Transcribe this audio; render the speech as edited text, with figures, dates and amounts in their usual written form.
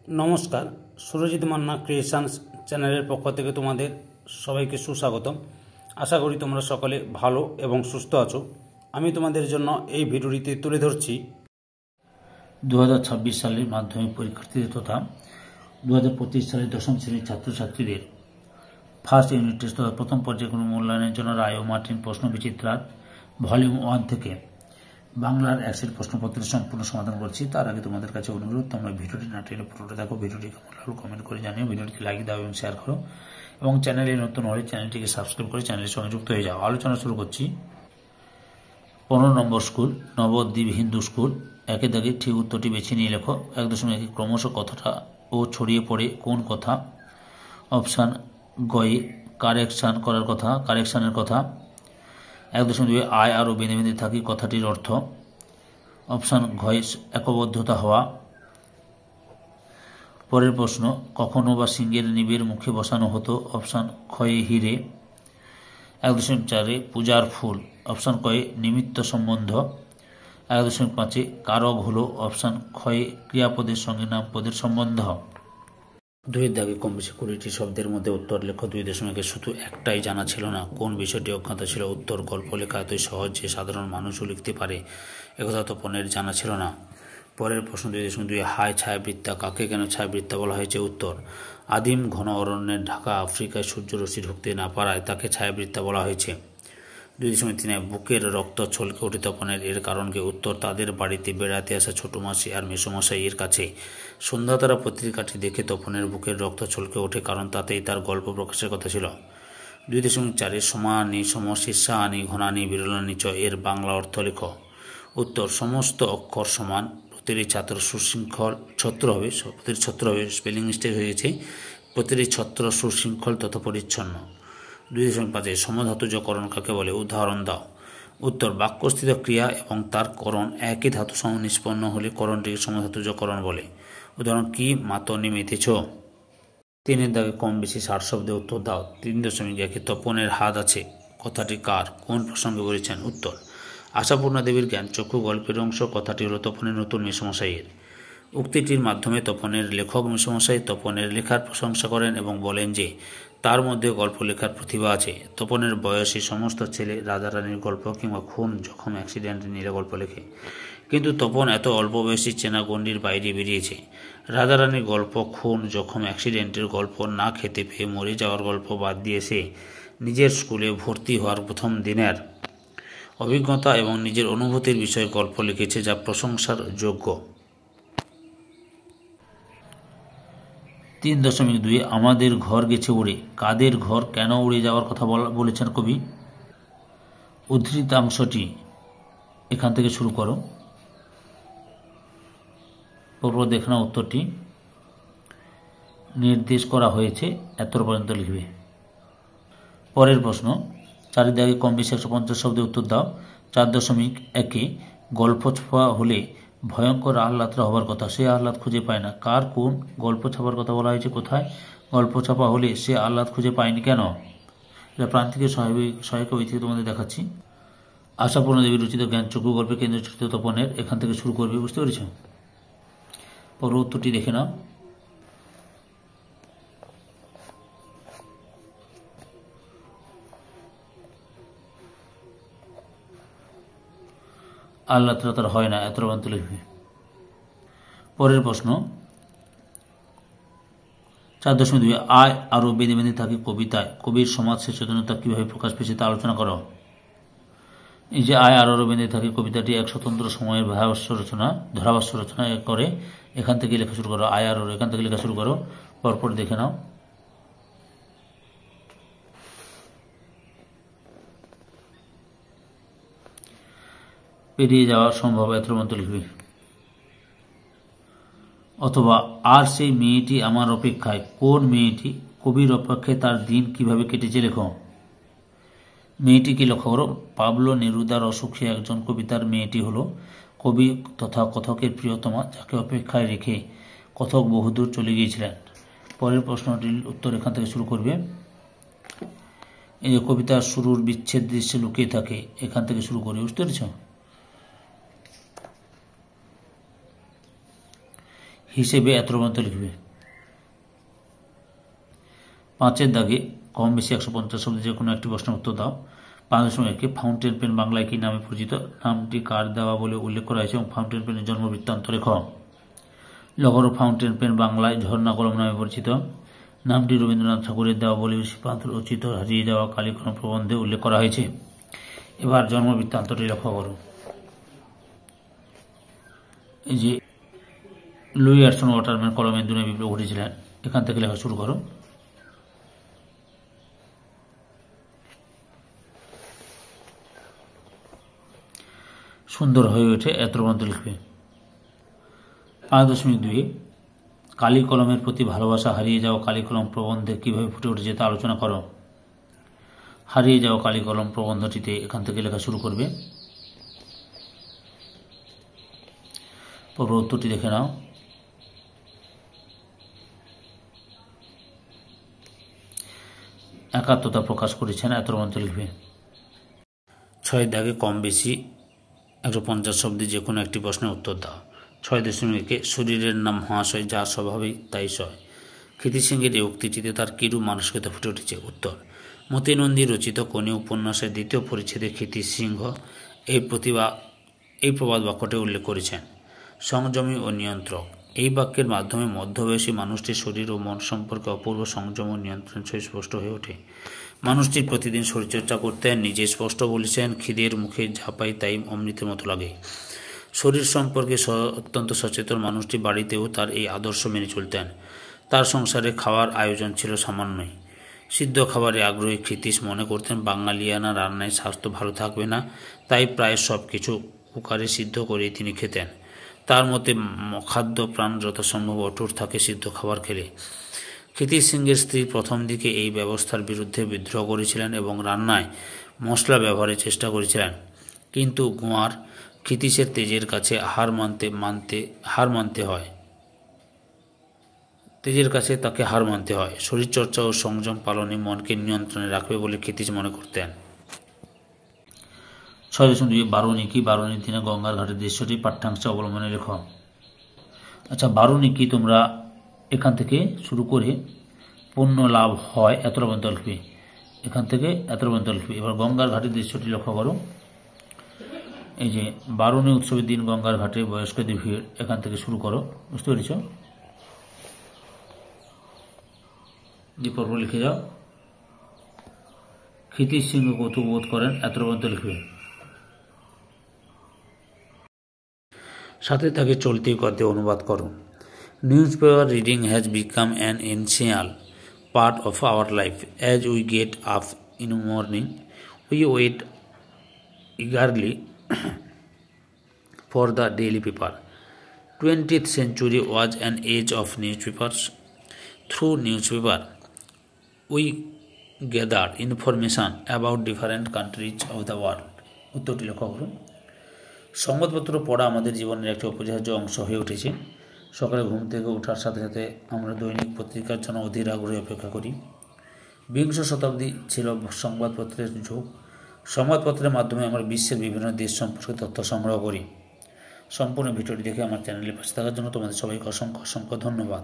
নমস্কার, সুরজিৎ মান্না ক্রিয়েশনস চ্যানেলের পক্ষ থেকে তোমাদের সবাইকে সুস্বাগতম। আশা করি তোমরা সকলে ভালো এবং সুস্থ আছো। আমি তোমাদের জন্য এই ভিডিওটিতে তুলে ধরছি 2026 সালের মাধ্যমিক পরীক্ষার্থীদের তথা 2025 সালের দশম শ্রেণীর ছাত্রছাত্রীদের ফার্স্ট ইউনিট টেস্ট তথা প্রথম পর্যায়ক্রম মূল্যায়নের জন্য রায় ও মার্টিন প্রশ্ন বিচিত্রার ভলিউম 1 থেকে বাংলার একসেট প্রশ্নপত্রের সম্পূর্ণ সমাধান করছি। তার আগে তোমাদের কাছে অনুরোধ, তোমরা ভিডিওটি না টেনে পুরোটা দেখো। ভিডিওটি কেমন লাগলো কমেন্ট করে জানিও, ভিডিওটিকে লাইক দাও এবং শেয়ার করো, এবং চ্যানেলে নতুন হলে চ্যানেলটিকে সাবস্ক্রাইব করে চ্যানেলের সঙ্গে যুক্ত হয়ে যাও। আলোচনা শুরু করছি। 15 নম্বর স্কুল নবদ্বীপ হিন্দু স্কুল। একে দাগে ঠিক উত্তরটি বেছে নিয়ে লেখো। 1.1 ক্রমশ কথাটা ও ছড়িয়ে পড়ে কোন কথা? অপশান গয়ে কারেকশান করার কথা, কারেকশানের কথা। 1.2 আয় আরও বেঁধে বেঁধে থাকি কথাটির অর্থ। অপশান ঘয়ে একবদ্ধতা হওয়া। পরের প্রশ্ন, কখনো বা সিংহের নিবের মুখে বসানো হতো। অপশান ক্ষয়ে হিরে। 1.4 পূজার ফুল। অপশান কয়ে নিমিত্ত সম্বন্ধ। 1.5 কারক হলো। অপশান ক্ষয়ে ক্রিয়াপদের সঙ্গে নামপদের সম্বন্ধ। 2 দাগে কম বেশি 20টি শব্দের মধ্যে উত্তর লেখো। 2.1 শুধু একটাই জানা ছিল না, কোন বিষয়টি অজ্ঞাত ছিল? উত্তর, গল্প লেখা এতই সহজ যে সাধারণ মানুষও লিখতে পারে, একথা তপনের জানা ছিল না। পরের প্রশ্ন 2.2 হায় ছায়াবৃত্তা কাকে কেন ছায়াবৃত্তা বলা হয়েছে? উত্তর, আদিম ঘন অরণ্যের ঢাকা আফ্রিকায় সূর্যরশ্মি ঢুকতে না পারায় তাকে ছায়াবৃত্তা বলা হয়েছে। 2.3 বুকের রক্ত ছলকে ওঠে তপনের, এর কারণ কি? উত্তর, তাদের বাড়িতে বেড়াতে আসা ছোট মাসি আর মেসোমশাই এর কাছে সন্ধ্যাতারা পত্রিকাটি দেখে তপনের বুকের রক্ত ছলকে ওঠে, কারণ তাতেই তার গল্প প্রকাশের কথা ছিল। 2.4 সমানি সমশীর্ষানি ঘনানি বিরলানি চ এর বাংলা অর্থ লেখ। উত্তর, সমস্ত অক্ষর সমান, প্রতিটি ছাত্র সুশৃঙ্খল ছত্র হবে, প্রতিটি ছত্র হবে, স্পেলিং মিস্টেক হয়ে গেছে, প্রতিটি ছত্র সুশৃঙ্খল তথা পরিচ্ছন্ন। 2.5 সমধাতুজকরণ কাকে বলে? উদাহরণ দাও। উত্তর, বাক্যস্থিত ক্রিয়া এবং তার করণ একই ধাতু সহ নিষ্পন্ন হলে করণটিকে সমধাতুজকরণ বলে। উদাহরণ, কি মাতনি মেতেছ? 3 দাগে কম বেশি 60 শব্দে উত্তর দাও। 3.1 তপনের হাত আছে কথাটি কার, কোন প্রসঙ্গে বলেছেন? উত্তর, আশাপূর্ণা দেবীর জ্ঞানচক্ষু গল্পের অংশ, কথাটি হলো তপনের নতুন মেসোমশাইয়ের। উক্তিটির মাধ্যমে তপনের লেখক মেসোমশাই তপনের লেখার প্রশংসা করেন এবং বলেন যে তার মধ্যে গল্প লেখার প্রতিভা আছে। তপনের বয়সী সমস্ত ছেলে রাজারানীর গল্প কিংবা খুন জখম অ্যাক্সিডেন্ট নিয়ে গল্প লেখে, কিন্তু তপন এত অল্প বয়সী চেনা গণ্ডির বাইরে বেরিয়েছে। রাজারানীর গল্প, খুন জখম অ্যাক্সিডেন্টের গল্প, না খেতে পেয়ে মরে যাওয়ার গল্প বাদ দিয়ে সে নিজের স্কুলে ভর্তি হওয়ার প্রথম দিনের অভিজ্ঞতা এবং নিজের অনুভূতির বিষয়ে গল্প লিখেছে, যা প্রশংসার যোগ্য। 3.2 আমাদের ঘর গেছে উড়ে, কাদের ঘর কেন উড়ে যাওয়ার কথা বলেছেন কবি? উদ্ধৃতাংশটি এখান থেকে শুরু করো, পরপর দেখে নাও উত্তরটি। নির্দেশ করা হয়েছে এত পর্যন্ত লিখবে। পরের প্রশ্ন, 4 দাগে কম বেশি 150 শব্দে উত্তর দাও। 4.1 গল্প ছাপা হলে ভয়ঙ্কর আহ্লাদরা হবার কথা, সে আহ্লাদ খুঁজে পায় না, কার কোন গল্প ছাপার কথা বলা হয়েছে? কোথায়? গল্প ছাপা হলে সে আহ্লাদ খুঁজে পায়নি কেন? এটা প্রান্তিকের সহায়িকা বই থেকে তোমাদের দেখাচ্ছি। আশাপূর্ণা দেবীর রচিত জ্ঞানচক্ষু গল্পের কেন্দ্রীয় চরিত্র তপনের, এখান থেকে শুরু করবে, বুঝতে পেরেছ? পর উত্তরটি দেখে নাও। আহ্লাদরা তার হয় না, এত পর্যন্ত লিখবে। পরের প্রশ্ন 4.2 আয় আরও বেঁধে বেঁধে থাকি কবিতায় কবির সমাজ সচেতনতা কিভাবে প্রকাশ পেয়েছে তা আলোচনা করো। এই যে আয় আরও বেঁধে থাকি কবিতাটি এক স্বতন্ত্র সময়ের ধারাভাষ্য রচনা করে, এখান থেকে লেখা শুরু করো। আয় আরও এখান থেকে লেখা শুরু করো, পরপর দেখে নাও। পেরিয়ে যাওয়া সম্ভব, এত পর্যন্ত লিখবে। অথবা আর সেই মেয়েটি আমার অপেক্ষায়, কোন মেয়েটি? কবির অপেক্ষায় তার দিন কিভাবে কেটেছে লেখো। মেয়েটিকে লক্ষ্য করো। পাবলো নেরুদার অসুখী একজন কবিতার মেয়েটি হলো কবি তথা কথকের প্রিয়তমা, যাকে অপেক্ষায় রেখে কথক বহুদূর চলে গিয়েছিলেন। পরের প্রশ্নটির উত্তর এখান থেকে শুরু করবে। এই যে কবিতার শুরুর বিচ্ছেদ দৃশ্যে লুকিয়ে থাকে, এখান থেকে শুরু করে, বুঝতে পেরেছ? হিসেবে এত পর্যন্ত লিখবে। 5-এর দাগে কম বেশি 150 শব্দ যে কোনো একটি প্রশ্নের উত্তর দাও। 5.1 ফাউন্টেন পেন বাংলায় কি নামে পরিচিত? নামটি কার দেওয়া বলে উল্লেখ করা হয়েছে এবং ফাউন্টেন পেনের জন্ম বৃত্তান্ত লেখ। লহর ফাউন্টেন পেন বাংলায় ঝর্ণা কলম নামে পরিচিত। নামটি রবীন্দ্রনাথ ঠাকুরের দেওয়া বলে রচিত হারিয়ে যাওয়া কালী কলম প্রবন্ধে উল্লেখ করা হয়েছে। এবার জন্ম বৃত্তান্তটি লক্ষ্য করো। এই যে লুই অ্যাডসন ওয়াটারম্যান কলমের দুনিয়া বিপ্লব ঘটেছিলেন, এখান থেকে লেখা শুরু করো। সুন্দর হয়ে ওঠে এত পর্যন্ত লিখবে। 5.2 কালি কলমের প্রতি ভালোবাসা হারিয়ে যাওয়া কালি কলম প্রবন্ধে কিভাবে ফুটে উঠেছে তা আলোচনা করো। হারিয়ে যাওয়া কালি কলম প্রবন্ধটিতে এখান থেকে লেখা শুরু করবে। পূর্ব উত্তরটি দেখে নাও। একাত্মতা প্রকাশ করেছেন এত পর্যন্ত লিখবে। 6-এর দাগে কম বেশি 150 শব্দে যে কোনো একটি প্রশ্নের উত্তর দাও। 6.1 শরীরের নাম মহাশয়, যা স্বভাবেই তাই সয়। ক্ষিতি সিংহের এই উক্তিটিতে তার কিরূপ মানসিকতা ফুটে উঠেছে? উত্তর, মতি নন্দী রচিত কোনি উপন্যাসের 2য় পরিচ্ছেদে ক্ষিতি সিংহ এই প্রবাদ বাক্যটি উল্লেখ করেছেন। সংযমী ও নিয়ন্ত্রক। এই বাক্যের মাধ্যমে মধ্যবয়সী মানুষটির শরীর ও মন সম্পর্কে অপূর্ব সংযম ও নিয়ন্ত্রণ স্পষ্ট হয়ে ওঠে। মানুষটি প্রতিদিন শরীরচর্চা করতেন, নিজে স্পষ্ট বলেছেন, খিদের মুখে যা পাই তাই অমৃতের মতো লাগে। শরীর সম্পর্কে অত্যন্ত সচেতন মানুষটি বাড়িতেও তার এই আদর্শ মেনে চলতেন। তার সংসারে খাওয়ার আয়োজন ছিল সামান্যই। সিদ্ধ খাবারে আগ্রহী ক্ষিতীশ মনে করতেন বাঙালিয়ানা রান্নায় স্বাস্থ্য ভালো থাকবে না, তাই প্রায় সব কিছু কুকারে সিদ্ধ করেই তিনি খেতেন। তার মতে খাদ্য প্রাণ যথাসম্ভব অটুট থাকে সিদ্ধ খাবার খেলে। ক্ষিতি সিংহের স্ত্রী প্রথম দিকে এই ব্যবস্থার বিরুদ্ধে বিদ্রোহ করেছিলেন এবং রান্নায় মশলা ব্যবহারের চেষ্টা করেছিলেন, কিন্তু গোয়ার ক্ষিতীশের তেজের কাছে হার মানতে হয়। শরীরচর্চা ও সংযম পালনে মনকে নিয়ন্ত্রণে রাখবে বলে ক্ষিতীশ মনে করতেন। 6.2 বারুণী কি? বারুণীর দিনে গঙ্গার ঘাটের দৃশ্যটি পাঠ্যাংশে অবলম্বনে লেখ। আচ্ছা, বারুণী কি তোমরা এখান থেকে শুরু করে পুণ্য লাভ হয় এত পর্যন্ত লিখবে। এখান থেকে এত পর্যন্ত লিখবে। এবার গঙ্গার ঘাটের দৃশ্যটি লক্ষ্য করো। এই যে বারুণী উৎসবের দিন গঙ্গার ঘাটে বয়স্কদের ভিড়, এখান থেকে শুরু করো। বুঝতে পেরেছ? যে পর্ব লিখে যাও। ক্ষিতি সিংহ কৌতুক বোধ করেন এত পর্যন্ত লিখবে। সাথে তাকে চলতি গদ্যে অনুবাদ করো। Newspaper reading has become an essential part of our life. As we get up in morning we wait eagerly for the daily paper. 20th century was an age of newspapers. Through newspaper, we gathered information about different countries of the world. উত্তরটি লক্ষ্য করুন। সংবাদপত্র পড়া আমাদের জীবনের একটি অপরিহার্য অংশ হয়ে উঠেছে। সকালে ঘুম থেকে ওঠার সাথে সাথে আমরা দৈনিক পত্রিকার জন্য অধীর আগ্রহে অপেক্ষা করি। বিংশ শতাব্দী ছিল সংবাদপত্রের যুগ। সংবাদপত্রের মাধ্যমে আমরা বিশ্বের বিভিন্ন দেশ সম্পর্কে তথ্য সংগ্রহ করি। সম্পূর্ণ ভিডিওটি দেখে আমার চ্যানেলের পাশে থাকার জন্য তোমাদের সবাইকে অসংখ্য ধন্যবাদ।